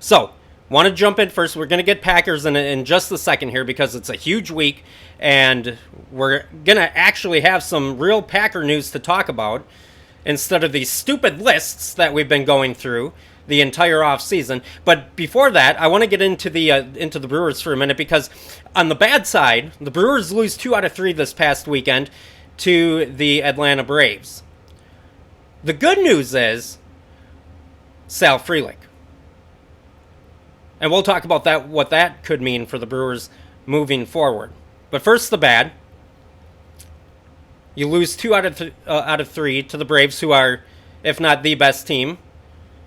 So, want to jump in first. We're going to get Packers in just a second here because it's a huge week, and we're going to actually have some real Packer news to talk about instead of these stupid lists that we've been going through the entire offseason. But before that, I want to get into the Brewers for a minute because on the bad side, the Brewers lose 2 out of 3 this past weekend to the Atlanta Braves. The good news is Sal Frelick. And we'll talk about that, what that could mean for the Brewers moving forward. But first, the bad. You lose 2 out of 3 to the Braves, who are, if not the best team,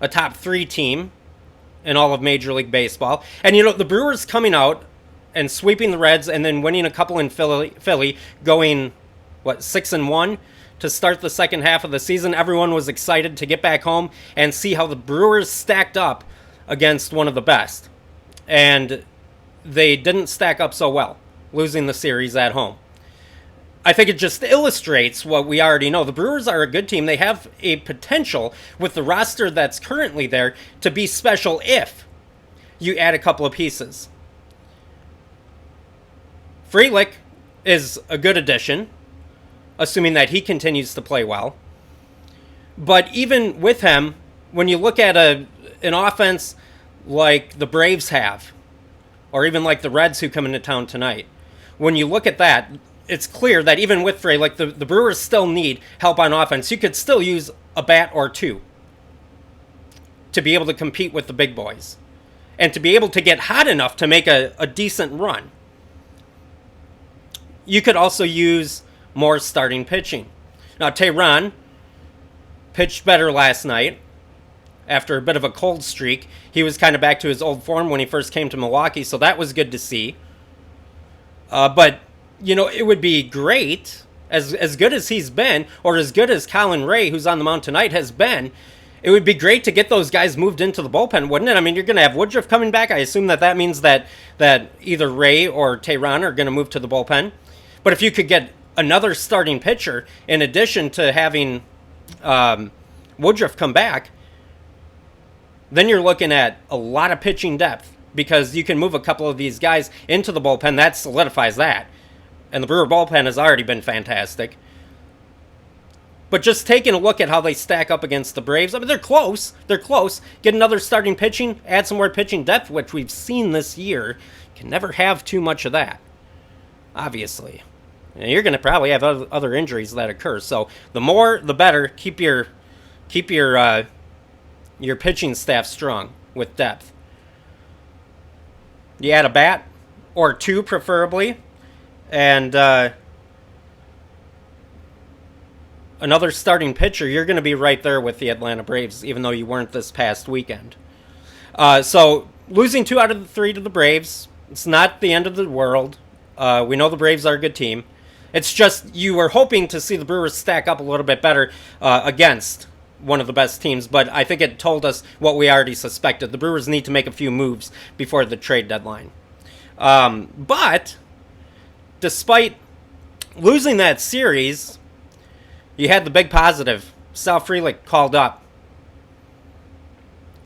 a top 3 team in all of Major League Baseball. And, the Brewers coming out and sweeping the Reds and then winning a couple in Philly going, 6-1 to start the second half of the season. Everyone was excited to get back home and see how the Brewers stacked up against one of the best. And they didn't stack up so well, losing the series at home. I think it just illustrates what we already know. The Brewers are a good team. They have a potential with the roster that's currently there to be special if you add a couple of pieces. Frelick is a good addition, assuming that he continues to play well. But even with him, when you look at an offense like the Braves have, or even like the Reds who come into town tonight, when you look at that, it's clear that even with Frelick, the Brewers still need help on offense. You could still use a bat or two to be able to compete with the big boys and to be able to get hot enough to make a decent run. You could also use more starting pitching. Now, Tehran pitched better last night after a bit of a cold streak. He was kind of back to his old form when he first came to Milwaukee, so that was good to see. But, it would be great, as good as he's been, or as good as Colin Ray, who's on the mound tonight, has been, it would be great to get those guys moved into the bullpen, wouldn't it? I mean, you're going to have Woodruff coming back. I assume that means that either Ray or Tehran are going to move to the bullpen. But if you could get another starting pitcher in addition to having Woodruff come back, then you're looking at a lot of pitching depth because you can move a couple of these guys into the bullpen. That solidifies that. And the Brewer bullpen has already been fantastic. But just taking a look at how they stack up against the Braves, I mean, they're close. They're close. Get another starting pitching, add some more pitching depth, which we've seen this year. Can never have too much of that, obviously. And you're going to probably have other injuries that occur. So the more, the better. Keep your pitching staff strong with depth. You add a bat or two, preferably, and another starting pitcher. You're going to be right there with the Atlanta Braves, even though you weren't this past weekend. So losing 2 out of the 3 to the Braves, it's not the end of the world. We know the Braves are a good team. It's just you were hoping to see the Brewers stack up a little bit better against one of the best teams, but I think it told us what we already suspected. The Brewers need to make a few moves before the trade deadline. But despite losing that series, you had the big positive. Sal Frelick called up.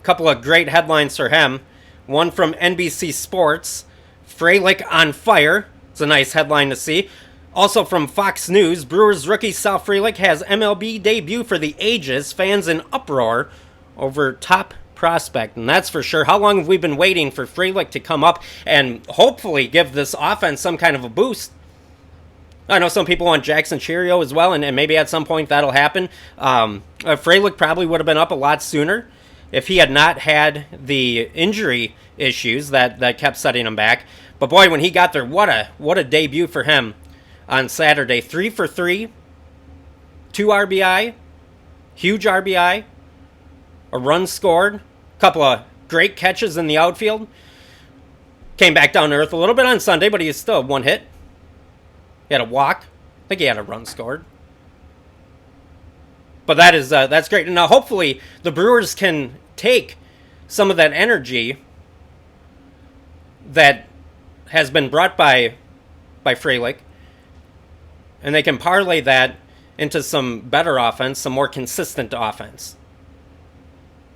A couple of great headlines for him. One from NBC Sports, Frelick on fire. It's a nice headline to see. Also from Fox News, Brewers rookie Sal Frelick has MLB debut for the ages. Fans in uproar over top prospect, and that's for sure. How long have we been waiting for Frelick to come up and hopefully give this offense some kind of a boost? I know some people want Jackson Cheerio as well, and maybe at some point that'll happen. Frelick probably would have been up a lot sooner if he had not had the injury issues that kept setting him back. But boy, when he got there, what a debut for him on Saturday. 3 for 3, 2 RBI, huge RBI, a run scored, a couple of great catches in the outfield. Came back down to earth a little bit on Sunday, but he still had 1 hit. He had a walk. I think he had a run scored. But that's great. And now hopefully the Brewers can take some of that energy that has been brought by Frelick, and they can parlay that into some better offense, some more consistent offense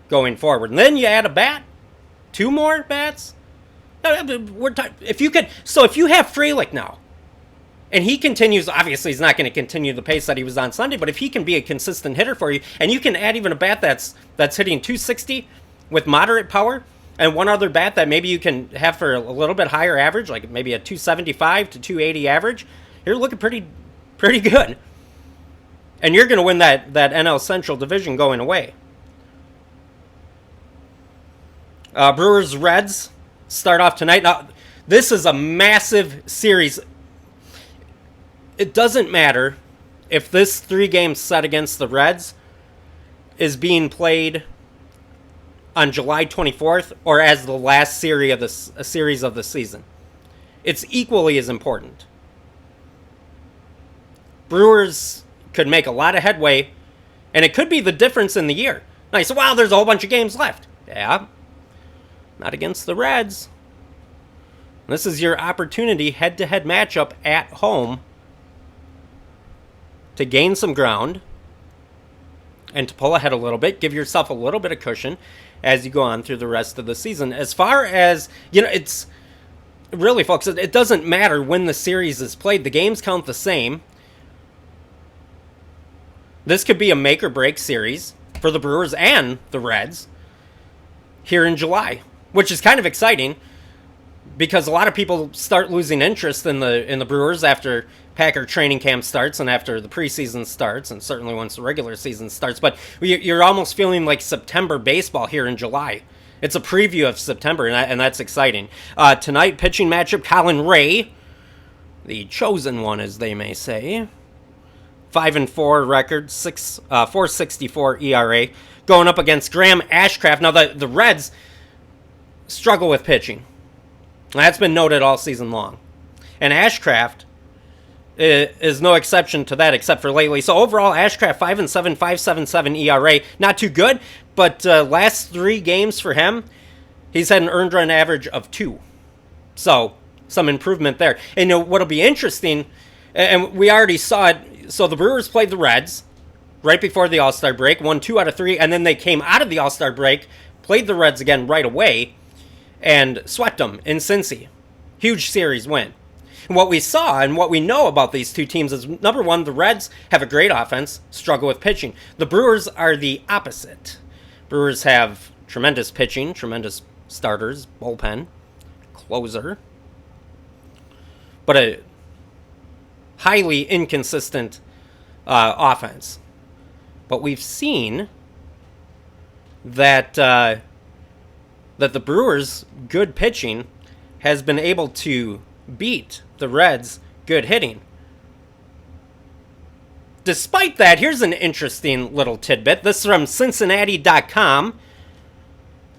going forward. And then you add a bat, 2 more bats? If you have Frelick now, and he continues, obviously he's not going to continue the pace that he was on Sunday, but if he can be a consistent hitter for you, and you can add even a bat that's hitting 260 with moderate power, and one other bat that maybe you can have for a little bit higher average, like maybe a 275 to 280 average, you're looking pretty good. And you're going to win that NL Central division going away. Brewers Reds start off tonight. Now, this is a massive series. It doesn't matter if this 3-game set against the Reds is being played on July 24th or as the last series of the season. It's equally as important. Brewers could make a lot of headway, and it could be the difference in the year. Now you say, wow, there's a whole bunch of games left. Yeah, not against the Reds. This is your opportunity, head-to-head matchup at home, to gain some ground and to pull ahead a little bit, give yourself a little bit of cushion as you go on through the rest of the season. As far as, it's really, folks, it doesn't matter when the series is played. The games count the same. This could be a make or break series for the Brewers and the Reds here in July, which is kind of exciting because a lot of people start losing interest in the Brewers after Packer training camp starts and after the preseason starts, and certainly once the regular season starts. But you're almost feeling like September baseball here in July. It's a preview of September, and that's exciting. Tonight, pitching matchup, Colin Ray, the chosen one, as they may say. 5-4 record, 4.64 ERA, going up against Graham Ashcraft. Now, the Reds struggle with pitching. That's been noted all season long. And Ashcraft is no exception to that, except for lately. So overall, Ashcraft 5-7, 5.77 ERA, not too good. But last 3 games for him, he's had an earned run average of 2. So some improvement there. And what'll be interesting, and we already saw it. So the Brewers played the Reds right before the All-Star break, won 2 out of 3, and then they came out of the All-Star break, played the Reds again right away, and swept them in Cincy. Huge series win. And what we saw and what we know about these two teams is, number one, the Reds have a great offense, struggle with pitching. The Brewers are the opposite. Brewers have tremendous pitching, tremendous starters, bullpen, closer, but a highly inconsistent offense. But we've seen that that the Brewers' good pitching has been able to beat the Reds' good hitting. Despite that, here's an interesting little tidbit. This is from Cincinnati.com.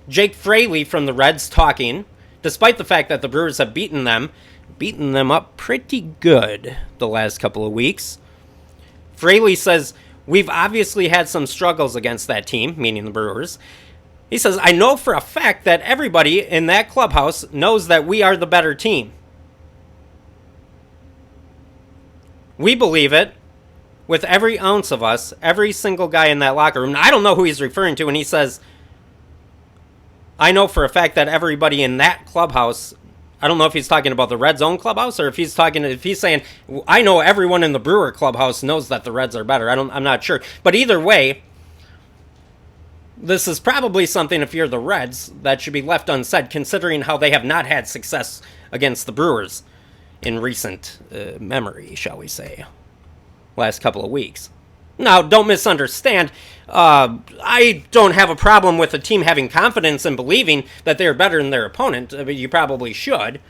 Jake Fraley from the Reds talking. Despite the fact that the Brewers have beaten them up pretty good the last couple of weeks. Fraley says, we've obviously had some struggles against that team, meaning the Brewers. He says, I know for a fact that everybody in that clubhouse knows that we are the better team. We believe it with every ounce of us, every single guy in that locker room. Now, I don't know who he's referring to when he says, I know for a fact that everybody in that clubhouse, I don't know if he's talking about the Reds' own clubhouse or if he's saying, I know everyone in the Brewer clubhouse knows that the Reds are better. I'm not sure. But either way, this is probably something, if you're the Reds, that should be left unsaid, considering how they have not had success against the Brewers in recent memory, shall we say, last couple of weeks. Now, don't misunderstand. I don't have a problem with a team having confidence and believing that they're better than their opponent. But you probably should.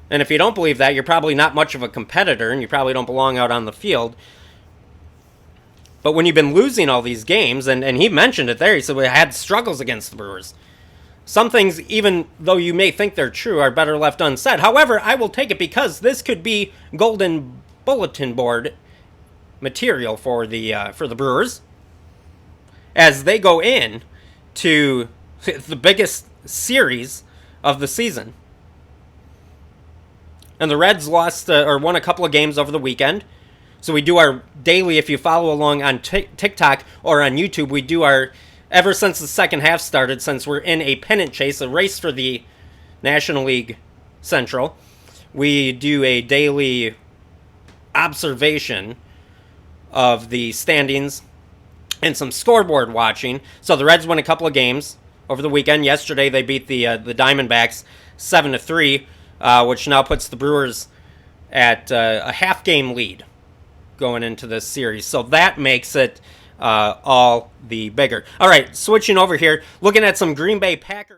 And if you don't believe that, you're probably not much of a competitor, and you probably don't belong out on the field. But when you've been losing all these games, and he mentioned it there, he said we had struggles against the Brewers. Some things, even though you may think they're true, are better left unsaid. However, I will take it because this could be golden bulletin board material for the Brewers as they go in to the biggest series of the season. And the Reds lost or won a couple of games over the weekend. So we do our daily, if you follow along on TikTok or on YouTube, we do our ever since the second half started, since we're in a pennant chase, a race for the National League Central, we do a daily observation of the standings and some scoreboard watching. So the Reds won a couple of games over the weekend. Yesterday they beat the Diamondbacks 7-3, which now puts the Brewers at a half-game lead going into this series. So that makes it all the bigger. All right, switching over here, looking at some Green Bay Packers.